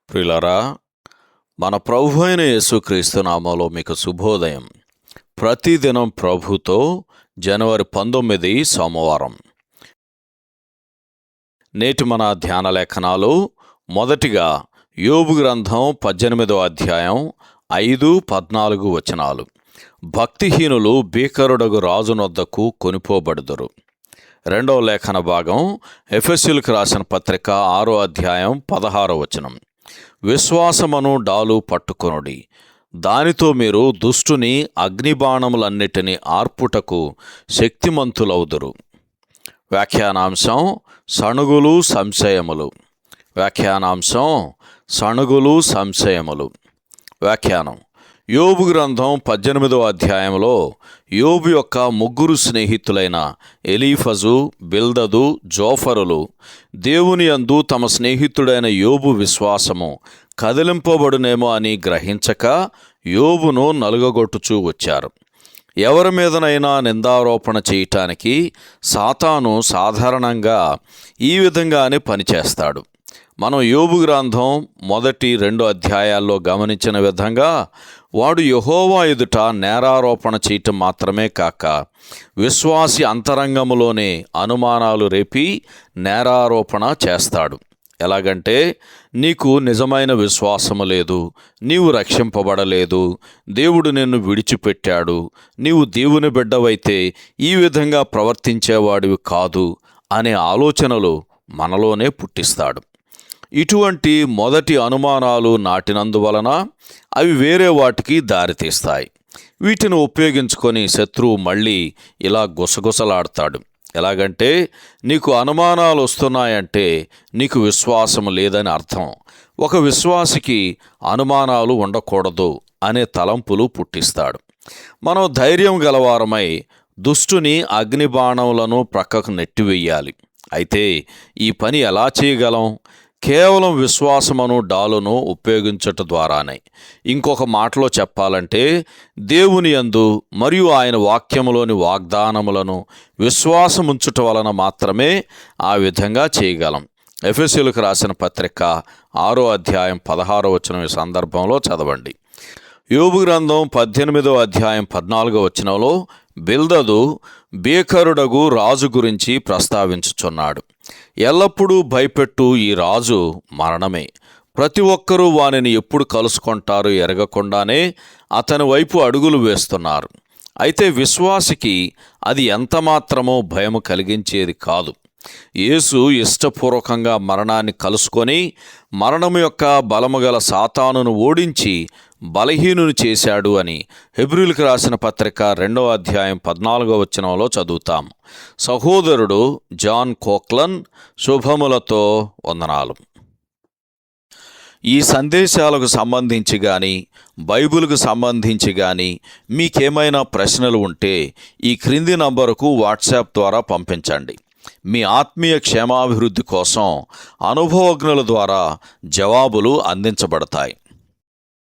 ప్రియులారా, మన ప్రభు అయిన యేసుక్రీస్తు నామములో మీకు శుభోదయం. ప్రతిదినం ప్రభుతో జనవరి 19 సోమవారం. నేటి మన ధ్యాన లేఖనాలు మొదటిగా యోబు గ్రంథం 18వ అధ్యాయం 5-14 వచనాలు. భక్తిహీనులు భీకరుడగు రాజునొద్దకు కొనిపోబడుదురు. రెండవ లేఖన భాగం ఎఫెసీయులకు రాసిన పత్రిక 6వ అధ్యాయం 16వ వచనం. విశ్వాసమను డాలు పట్టుకొనుడి, దానితో మీరు దుష్టుని అగ్నిబాణములన్నిటినీ ఆర్పుటకు శక్తిమంతులవుదురు. వ్యాఖ్యానాంశం సణుగులు సంశయములు. వ్యాఖ్యానాంశం సణుగులు సంశయములు. వ్యాఖ్యానం: యోబు గ్రంథం 18వ అధ్యాయంలో యోబు యొక్క ముగ్గురు స్నేహితులైన ఎలీఫజు, బిల్దదు, జోఫరులు దేవుని యందు తమ స్నేహితుడైన యోబు విశ్వాసము కదిలింపబడునేమో అని గ్రహించక యోబును నలుగగొట్టుచూ వచ్చారు. ఎవరి మీదనైనా నిందారోపణ చేయటానికి సాతాను సాధారణంగా ఈ విధంగానే పనిచేస్తాడు. మనం యోబు గ్రంథం మొదటి 2 అధ్యాయాల్లో గమనించిన విధంగా వాడు యెహోవా ఎదుట నేరారోపణ చేయటం మాత్రమే కాక విశ్వాసి అంతరంగములోనే అనుమానాలు రేపి నేరారోపణ చేస్తాడు. ఎలాగంటే, నీకు నిజమైన విశ్వాసము లేదు, నీవు రక్షింపబడలేదు, దేవుడు నిన్ను విడిచిపెట్టాడు, నీవు దేవుని బిడ్డవైతే ఈ విధంగా ప్రవర్తించేవాడివి కాదు అనే ఆలోచనలు మనలోనే పుట్టిస్తాడు. ఇటువంటి మొదటి అనుమానాలు నాటినందువలన అవి వేరే వాటికి దారితీస్తాయి. వీటిని ఉపయోగించుకొని శత్రువు మళ్ళీ ఇలా గుసగుసలాడతాడు. ఎలాగంటే, నీకు అనుమానాలు వస్తున్నాయంటే నీకు విశ్వాసం లేదని అర్థం. ఒక విశ్వాసికి అనుమానాలు ఉండకూడదు అనే తలంపులు పుట్టిస్తాడు. మనం ధైర్యం గలవారమై దుష్టుని అగ్నిబాణములను ప్రక్కకు నెట్టివేయాలి. అయితే ఈ పని ఎలా చేయగలం? కేవలం విశ్వాసమును డాలును ఉపయోగించట ద్వారానే. ఇంకొక మాటలో చెప్పాలంటే, దేవుని యందు మరియు ఆయన వాక్యములోని వాగ్దానములను విశ్వాసముంచుట వలన మాత్రమే ఆ విధంగా చేయగలం. ఎఫెసీయులకు రాసిన పత్రిక 6వ అధ్యాయం 16వ వచనం ఈ సందర్భంలో చదవండి. యోబు గ్రంథం 18వ అధ్యాయం 14వ వచనంలో బిల్దదు భీకరుడగు రాజు గురించి ప్రస్తావించుచున్నాడు. ఎల్లప్పుడూ భయపెట్టు ఈ రాజు మరణమే. ప్రతి ఒక్కరూ వానిని ఎప్పుడు కలుసుకుంటారో ఎరగకుండానే అతని వైపు అడుగులు వేస్తున్నారు. అయితే విశ్వాసికి అది ఎంతమాత్రమో భయం కలిగించేది కాదు. యేసు ఇష్టపూర్వకంగా మరణాన్ని కలుసుకొని మరణము యొక్క బలము గల సాతానును ఓడించి బలహీనుని చేశాడు అని హెబ్రీయులకు రాసిన పత్రిక 2వ అధ్యాయం 14వ వచనంలో చదువుతాం. సహోదరుడు జాన్ కోక్లన్ శుభములతో వందనాలు. ఈ సందేశాలకు సంబంధించి కానీ బైబిల్కు సంబంధించి కానీ మీకేమైనా ప్రశ్నలు ఉంటే ఈ క్రింది నంబరుకు వాట్సాప్ ద్వారా పంపించండి. మీ ఆత్మీయ క్షేమాభివృద్ధి కోసం అనుభవజ్ఞుల ద్వారా జవాబులు అందించబడతాయి.